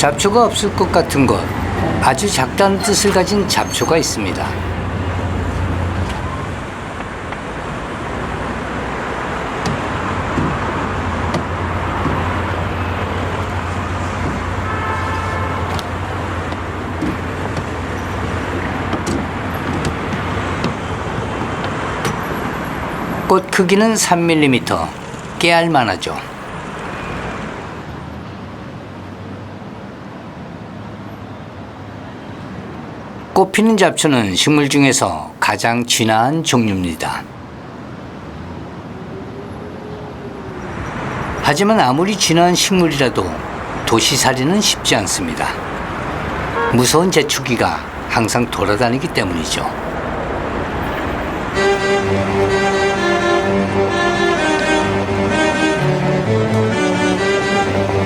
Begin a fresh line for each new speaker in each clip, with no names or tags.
잡초가 없을 것 같은 곳, 아주 작다는 뜻을 가진 잡초가 있습니다. 꽃 크기는 3mm, 깨알만하죠. 꽃 피는 잡초는 식물 중에서 가장 진화한 종류입니다. 하지만 아무리 진화한 식물이라도 도시살이는 쉽지 않습니다. 무서운 제추기가 항상 돌아다니기 때문이죠.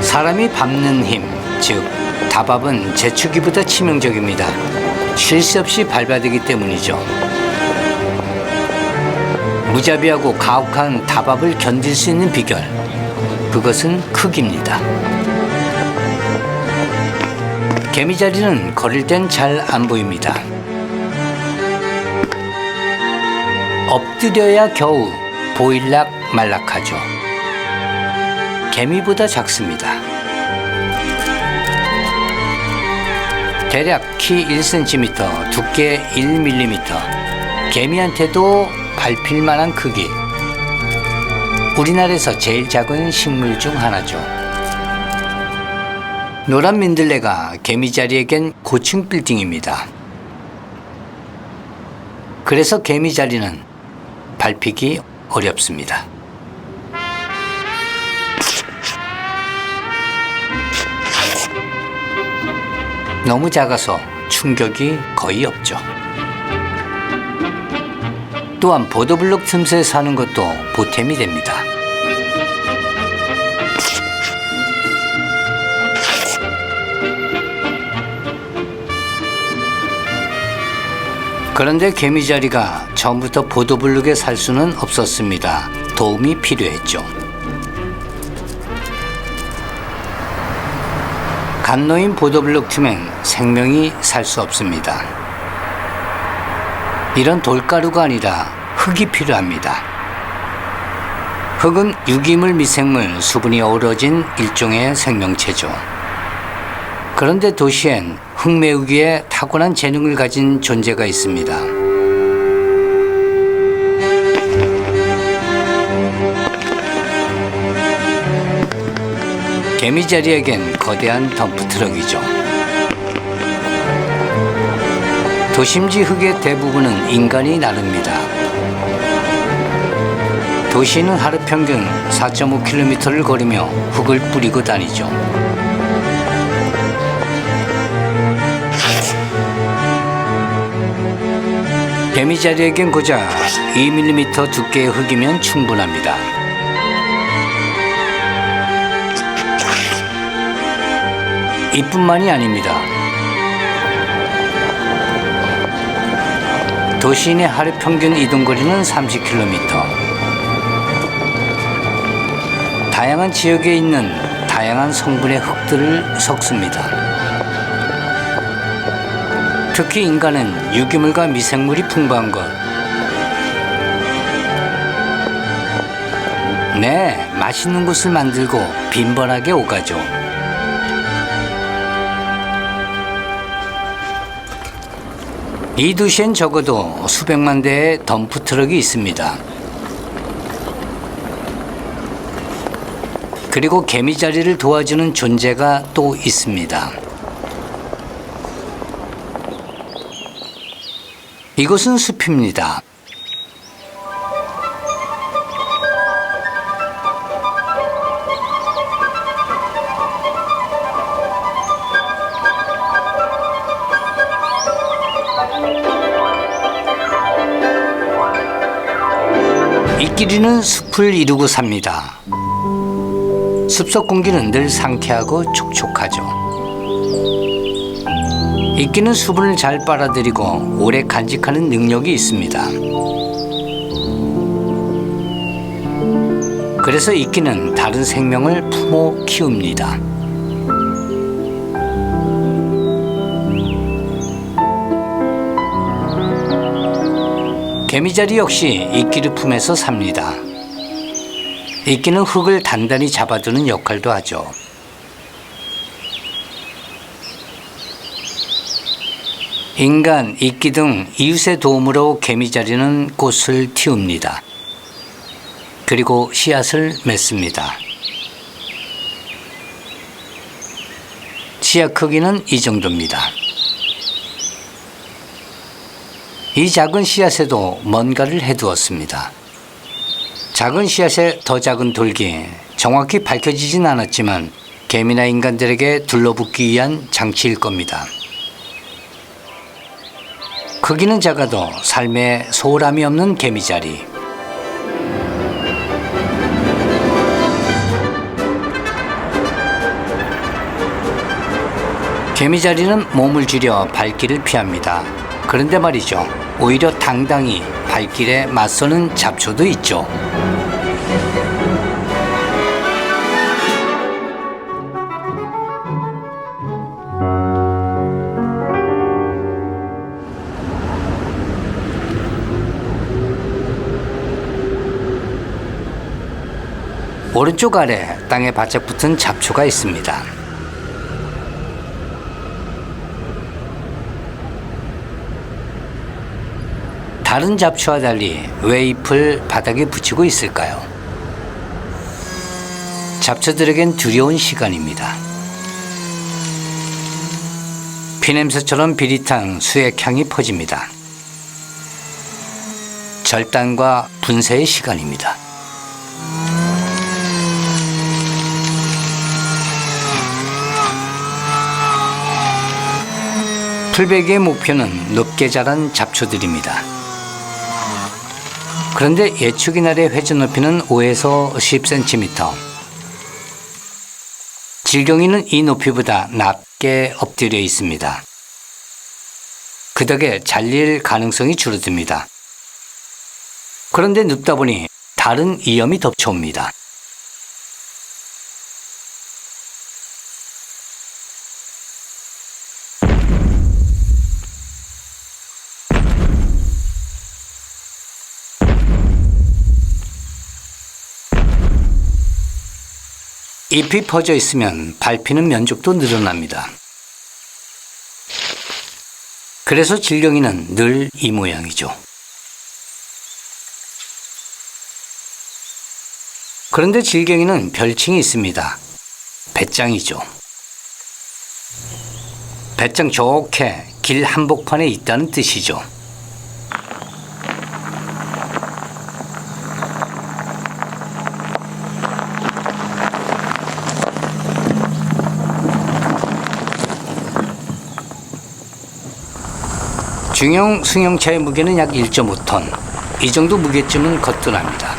사람이 밟는 힘, 즉 다밥은 제추기보다 치명적입니다. 쉴 새 없이 밟아대기 때문이죠. 무자비하고 가혹한 다밥을 견딜 수 있는 비결, 그것은 크기입니다. 개미자리는 걸을 땐 잘 안 보입니다. 엎드려야 겨우 보일락 말락하죠. 개미보다 작습니다. 대략 키 1cm, 두께 1mm, 개미한테도 밟힐 만한 크기. 우리나라에서 제일 작은 식물 중 하나죠. 노란 민들레가 개미자리에겐 고층 빌딩입니다. 그래서 개미자리는 밟히기 어렵습니다. 너무 작아서 충격이 거의 없죠. 또한 보도블록 틈새에 사는 것도 보탬이 됩니다. 그런데 개미자리가 처음부터 보도블록에 살 수는 없었습니다. 도움이 필요했죠. 간 놓인 보도블록 틈엔 생명이 살 수 없습니다. 이런 돌가루가 아니라 흙이 필요합니다. 흙은 유기물, 미생물, 수분이 어우러진 일종의 생명체죠. 그런데 도시엔 흙 메우기에 타고난 재능을 가진 존재가 있습니다. 개미자리에겐 거대한 덤프트럭이죠. 도심지 흙의 대부분은 인간이 나릅니다. 도시는 하루 평균 4.5km를 걸으며 흙을 뿌리고 다니죠. 개미자리에겐 고작 2mm 두께의 흙이면 충분합니다. 이뿐만이 아닙니다. 도시인의 하루 평균 이동거리는 30km. 다양한 지역에 있는 다양한 성분의 흙들을 섞습니다. 특히 인간은 유기물과 미생물이 풍부한 것. 네, 맛있는 것을 만들고 빈번하게 오가죠. 이 도시엔 적어도 수백만 대의 덤프트럭이 있습니다. 그리고 개미자리를 도와주는 존재가 또 있습니다. 이곳은 숲입니다. 이끼리는 숲을 이루고 삽니다. 숲속 공기는 늘 상쾌하고 촉촉하죠. 이끼는 수분을 잘 빨아들이고 오래 간직하는 능력이 있습니다. 그래서 이끼는 다른 생명을 품어 키웁니다. 개미자리 역시 이끼를 품에서 삽니다. 이끼는 흙을 단단히 잡아두는 역할도 하죠. 인간, 이끼 등 이웃의 도움으로 개미자리는 꽃을 틔웁니다. 그리고 씨앗을 맺습니다. 씨앗 크기는 이 정도입니다. 이 작은 씨앗에도 뭔가를 해두었습니다. 작은 씨앗에 더 작은 돌기, 정확히 밝혀지진 않았지만 개미나 인간들에게 둘러붙기 위한 장치일 겁니다. 크기는 작아도 삶에 소홀함이 없는 개미자리. 개미자리는 몸을 줄여 발길을 피합니다. 그런데 말이죠. 오히려 당당히 발길에 맞서는 잡초도 있죠. 오른쪽 아래 땅에 바짝 붙은 잡초가 있습니다. 다른 잡초와 달리 왜 잎을 바닥에 붙이고 있을까요? 잡초들에겐 두려운 시간입니다. 피냄새처럼 비릿한 수액향이 퍼집니다. 절단과 분쇄의 시간입니다. 풀베기의 목표는 높게 자란 잡초들입니다. 그런데 예측 이날의 회전 높이는 5에서 10cm. 질경이는 이 높이보다 낮게 엎드려 있습니다. 그 덕에 잘릴 가능성이 줄어듭니다. 그런데 눕다 보니 다른 위험이 덮쳐옵니다. 잎이 퍼져 있으면 밟히는 면적도 늘어납니다. 그래서 질경이는 늘 이 모양이죠. 그런데 질경이는 별칭이 있습니다. 배짱이죠. 배짱 좋게 길 한복판에 있다는 뜻이죠. 중형 승용차의 무게는 약 1.5톤. 이 정도 무게쯤은 거뜬합니다.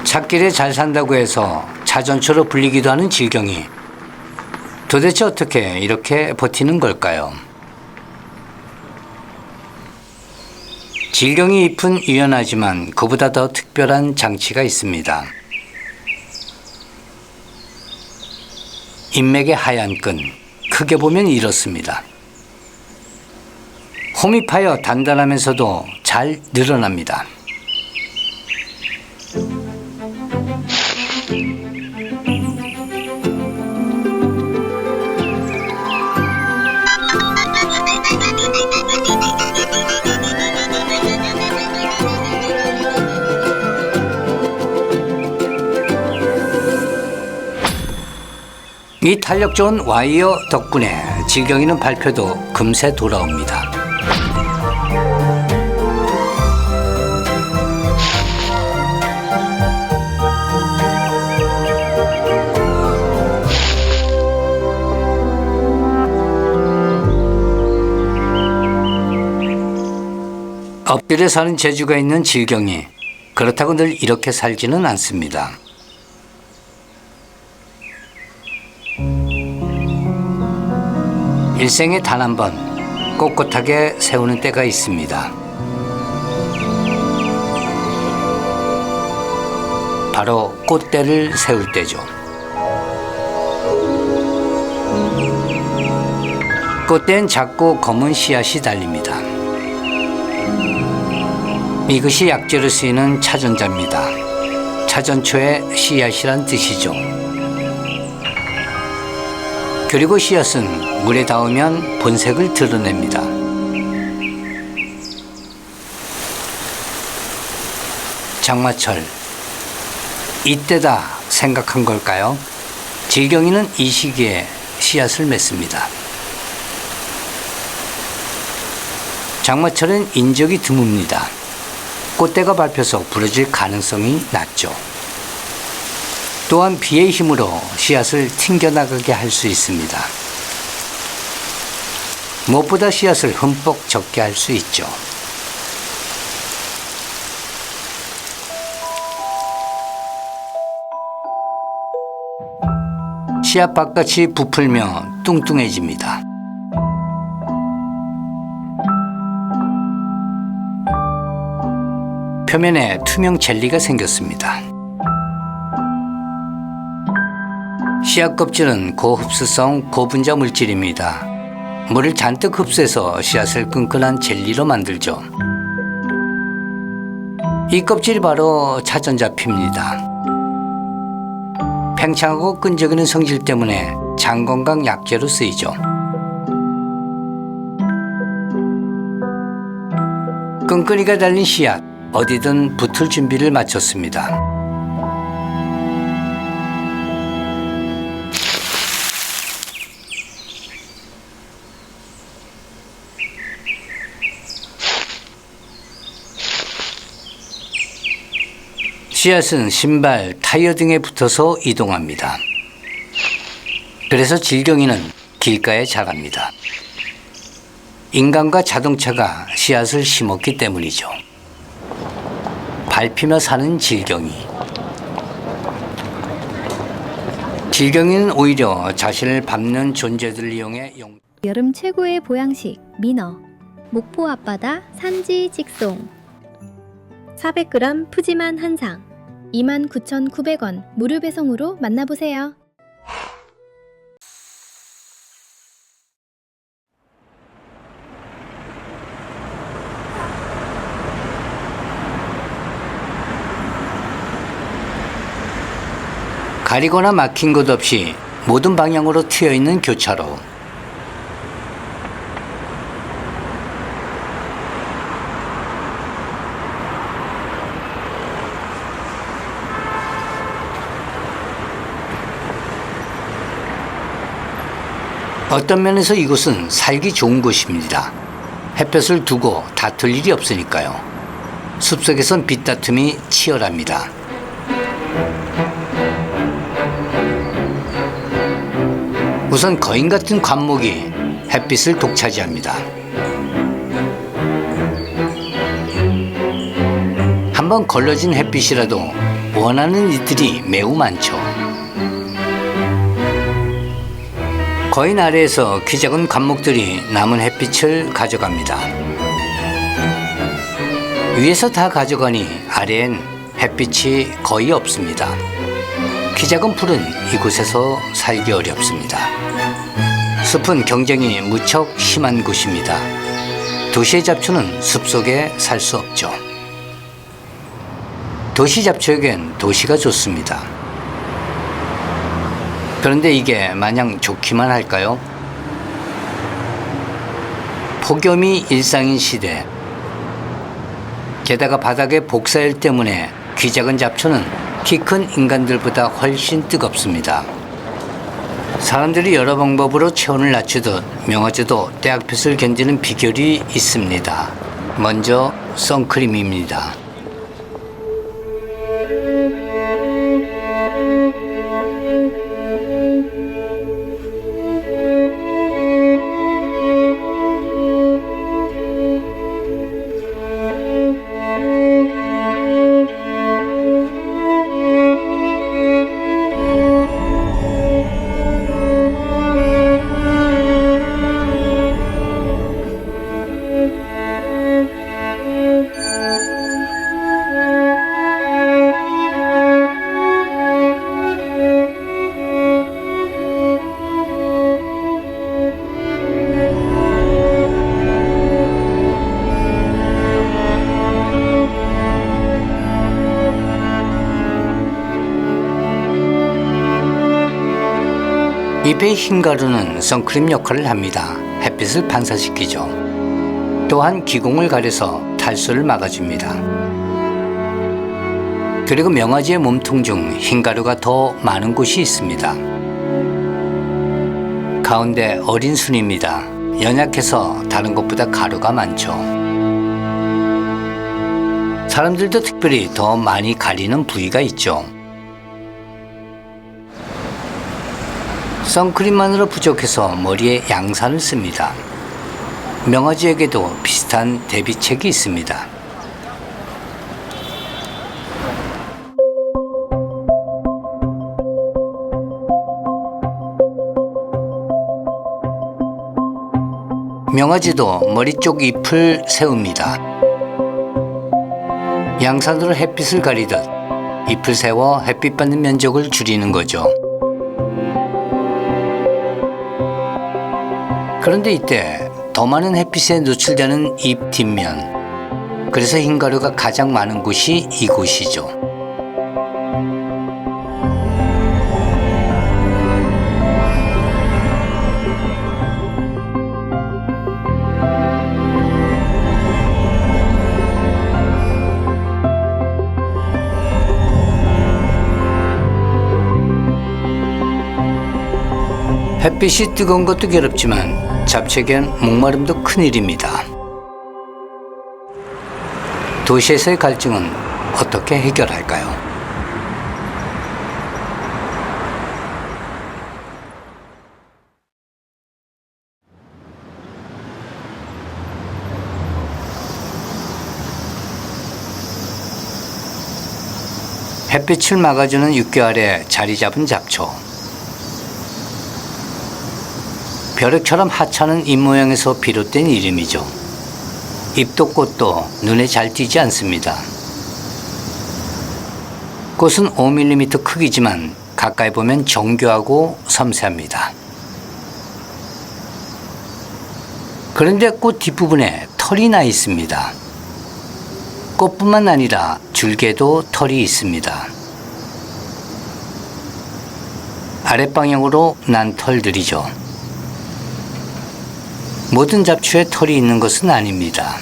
찻길에 잘 산다고 해서 자전초로 불리기도 하는 질경이 도대체 어떻게 이렇게 버티는 걸까요? 질경이 잎은 유연하지만 그보다 더 특별한 장치가 있습니다. 잎맥의 하얀 끈, 크게 보면 이렇습니다. 홈입하여 단단하면서도 잘 늘어납니다. 이 탄력 좋은 와이어 덕분에 질경이는 발표도 금세 돌아옵니다. 엎드려 사는 재주가 있는 질경이 그렇다고 늘 이렇게 살지는 않습니다. 일생에 단 한 번 꼿꼿하게 세우는 때가 있습니다. 바로 꽃대를 세울 때죠. 꽃대엔 작고 검은 씨앗이 달립니다. 이것이 약재로 쓰이는 차전자입니다. 차전초의 씨앗이란 뜻이죠. 그리고 씨앗은 물에 닿으면 본색을 드러냅니다. 장마철, 이때다 생각한 걸까요? 질경이는 이 시기에 씨앗을 맺습니다. 장마철엔 인적이 드뭅니다. 꽃대가 밟혀서 부러질 가능성이 낮죠. 또한 비의 힘으로 씨앗을 튕겨나가게 할 수 있습니다. 무엇보다 씨앗을 흠뻑 적게 할 수 있죠. 씨앗 바깥이 부풀며 뚱뚱해집니다. 표면에 투명 젤리가 생겼습니다. 씨앗 껍질은 고흡수성 고분자 물질입니다. 물을 잔뜩 흡수해서 씨앗을 끈끈한 젤리로 만들죠. 이 껍질이 바로 차전자피입니다. 팽창하고 끈적이는 성질 때문에 장 건강 약재로 쓰이죠. 끈끈이가 달린 씨앗, 어디든 붙을 준비를 마쳤습니다. 씨앗은 신발, 타이어 등에 붙어서 이동합니다. 그래서 질경이는 길가에 자랍니다. 인간과 자동차가 씨앗을 심었기 때문이죠. 밟히며 사는 질경이. 질경이는 오히려 자신을 밟는 존재들을 이용해
여름 최고의 보양식 민어. 목포 앞바다 산지 직송. 400g 푸짐한 한상 29,900원 무료 배송으로 만나보세요.
가리거나 막힌 곳 없이 모든 방향으로 트여있는 교차로. 어떤 면에서 이곳은 살기 좋은 곳입니다. 햇볕을 두고 다툴 일이 없으니까요. 숲속에선 빗다툼이 치열합니다. 우선 거인 같은 관목이 햇빛을 독차지합니다. 한번 걸러진 햇빛이라도 원하는 이들이 매우 많죠. 거인 아래에서 키 작은 관목들이 남은 햇빛을 가져갑니다. 위에서 다 가져가니 아래엔 햇빛이 거의 없습니다. 키 작은 풀은 이곳에서 살기 어렵습니다. 숲은 경쟁이 무척 심한 곳입니다. 도시의 잡초는 숲속에 살 수 없죠. 도시 잡초에겐 도시가 좋습니다. 그런데 이게 마냥 좋기만 할까요? 폭염이 일상인 시대. 게다가 바닥에 복사열 때문에 키 작은 잡초는 키 큰 인간들보다 훨씬 뜨겁습니다. 사람들이 여러 방법으로 체온을 낮추듯 명화제도 때학볕을 견디는 비결이 있습니다. 먼저 선크림입니다. 잎의 흰 가루는 선크림 역할을 합니다. 햇빛을 반사시키죠. 또한 기공을 가려서 탈수를 막아줍니다. 그리고 명아지의 몸통 중 흰 가루가 더 많은 곳이 있습니다. 가운데 어린 순입니다. 연약해서 다른 것보다 가루가 많죠. 사람들도 특별히 더 많이 가리는 부위가 있죠. 선크림만으로 부족해서 머리에 양산을 씁니다. 명아지에게도 비슷한 대비책이 있습니다. 명아지도 머리 쪽 잎을 세웁니다. 양산으로 햇빛을 가리듯 잎을 세워 햇빛 받는 면적을 줄이는 거죠. 그런데 이때 더 많은 햇빛에 노출되는 잎 뒷면, 그래서 흰 가루가 가장 많은 곳이 이곳이죠. 햇빛이 뜨거운 것도 괴롭지만 잡채겐 목마름도 큰일입니다. 도시에서의 갈증은 어떻게 해결할까요? 햇빛을 막아주는 육교 아래 자리 잡은 잡초. 벼룩처럼 하찮은 잎 모양에서 비롯된 이름이죠. 잎도 꽃도 눈에 잘 띄지 않습니다. 꽃은 5mm 크기지만 가까이 보면 정교하고 섬세합니다. 그런데 꽃 뒷부분에 털이 나 있습니다. 꽃뿐만 아니라 줄기에도 털이 있습니다. 아랫방향으로 난 털들이죠. 모든 잡초에 털이 있는 것은 아닙니다.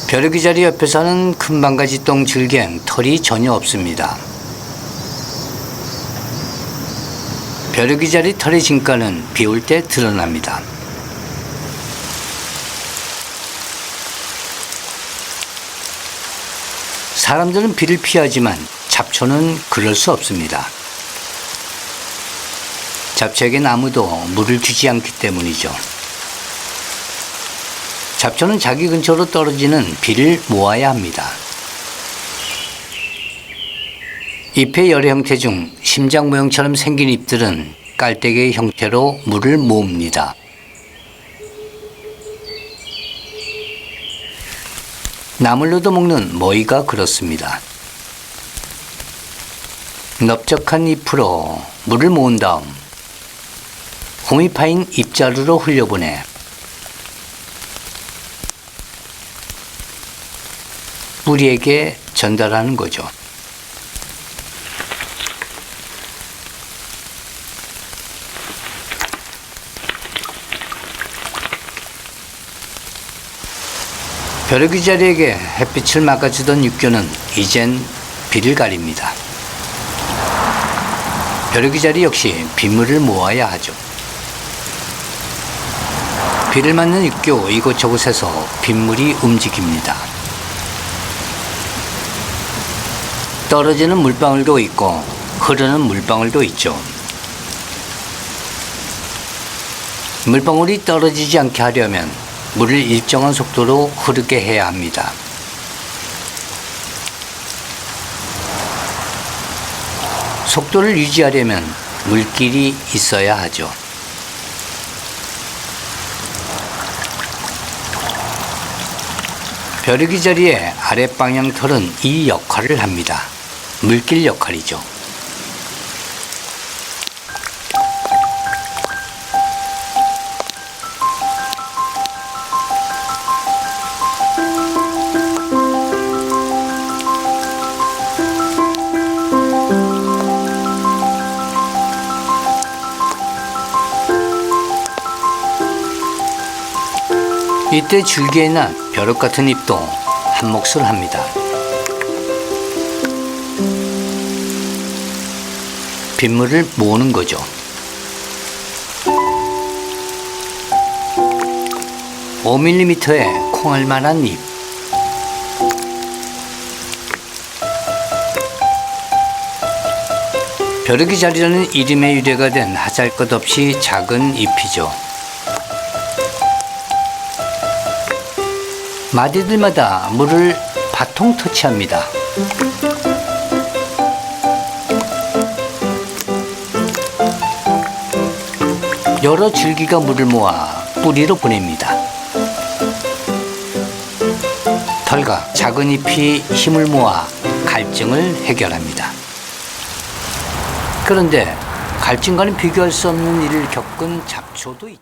벼룩이 자리 옆에 사는 금방가지똥 줄기엔 털이 전혀 없습니다. 벼룩이 자리 털의 진가는 비 올 때 드러납니다. 사람들은 비를 피하지만 잡초는 그럴 수 없습니다. 잡초에겐 아무도 물을 주지 않기 때문이죠. 잡초는 자기 근처로 떨어지는 비를 모아야 합니다. 잎의 여러 형태 중 심장 모형처럼 생긴 잎들은 깔때기의 형태로 물을 모읍니다. 나물로도 먹는 머위가 그렇습니다. 넓적한 잎으로 물을 모은 다음 홈이 파인 잎자루로 흘려보내 뿌리에게 전달하는 거죠. 벼룩이 자리에게 햇빛을 막아주던 육교는 이젠 비를 가립니다. 벼룩이 자리 역시 빗물을 모아야 하죠. 비를 맞는 육교 이곳저곳에서 빗물이 움직입니다. 떨어지는 물방울도 있고 흐르는 물방울도 있죠. 물방울이 떨어지지 않게 하려면 물을 일정한 속도로 흐르게 해야 합니다. 속도를 유지하려면 물길이 있어야 하죠. 벼룩이 자리의 아랫방향 털은 이 역할을 합니다. 물길 역할이죠. 이때 줄기에 난 벼룩 같은 잎도 한 몫을 합니다. 빗물을 모으는 거죠. (5mm의) 콩알만한 잎. 벼룩이 자리라는 이름의 유래가 된 하잘것없이 작은 잎이죠. 마디들마다 물을 바통 터치합니다. 여러 줄기가 물을 모아 뿌리로 보냅니다. 털과 작은 잎이 힘을 모아 갈증을 해결합니다. 그런데 갈증과는 비교할 수 없는 일을 겪은 잡초도 있죠.